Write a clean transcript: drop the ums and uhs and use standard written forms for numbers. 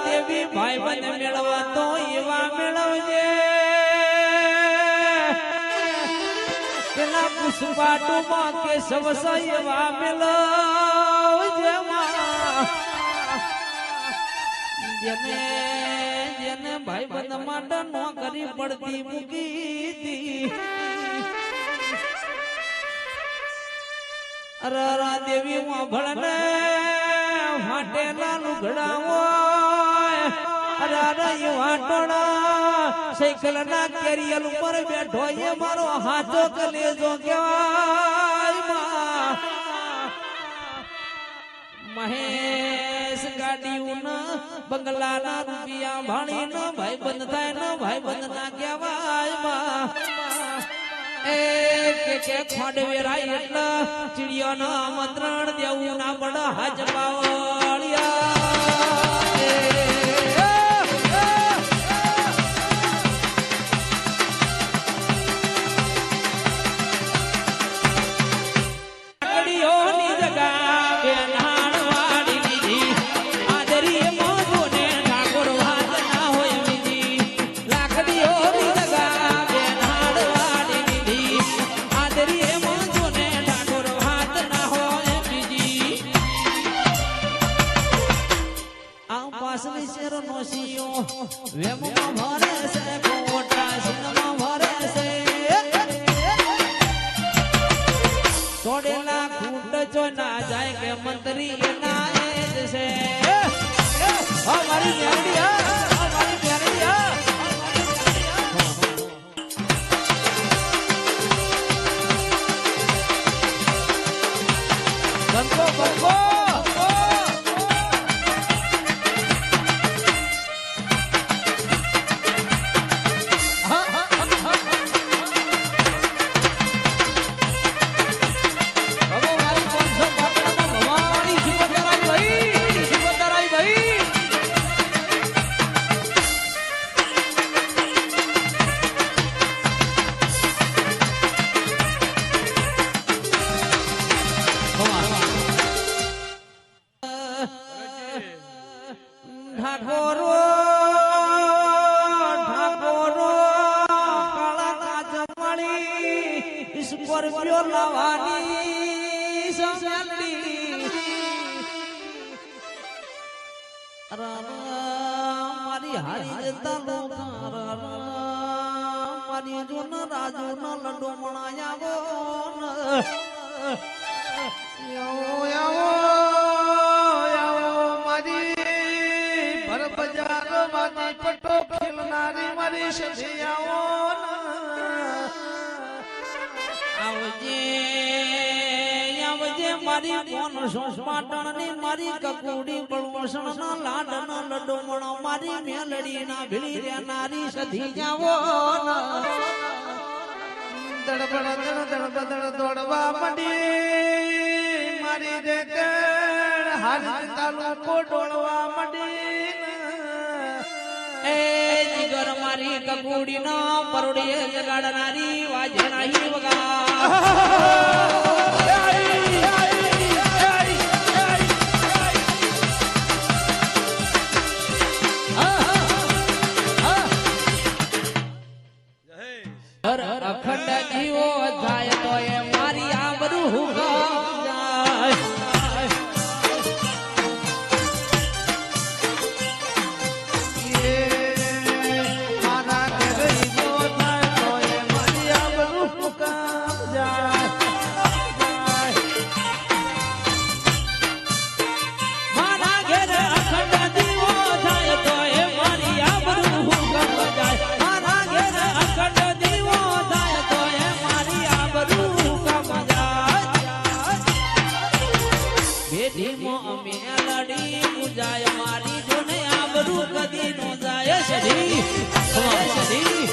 દેવી ભાઈ બંધ મેળવા તો એવા મેળવજે પેલા પુષ્પાટુમાં કે સવસ એવા મેળવજે જેને જેને ભાઈ બંધ માટે નોકરી પડતી મૂકી હતી અરે દેવી માં ભળને ફાટેલા લુગડાઓ અરે વાટોડા સાયકલ ના કેરિયર ઉપર બેઠો એ મારો હાથો કલેજો કહેવાય મહેશ ગાડીઓના બંગલાના રૂપિયા ભાણીનો ભાઈ બંધ થાય ને ભાઈ બંધ ના કહેવાય કે ખોડવેરાય એટલે ચીડિયાનો આમંત્રણ દેવું ના પડ હાજમાવળિયા તોડેલા ખૂટ જો ના જાય કે મંત્રી એના એ છે મારી મેરડી મારી મેરડી બંકો બંકો સ્કોર્પિયો લાવાની સમલી મારી હારી જતા લોકો મારી જોન રાજુ નો લડો મણાયાવો મારી ભર બજાર મારી પટો ખેલનારી મારી સજિયાઓ મારી કોણ સોપાટણ ની મારી કકુડી બળવસણ ના લાડ ના લડો મણો મારી મેલડી ના ભીડી રેનારી સધી જાવો દડબડ દોડવા મંડી મારી દેતણ હારી તાલુકો ડોળવા મંડી એ જીગર મારી કકુડી ના પરોડીએ જગાડનારી વાજણાઈ વગા અખંડ જીવો જાય તો એ મારી આબરૂ જાય મારા ઘરે જીવો જાય તો એ મારી આબરૂ જાય મેલડી પૂજાય મારી જોને આબરૂ કદી નો જાય સધી સધી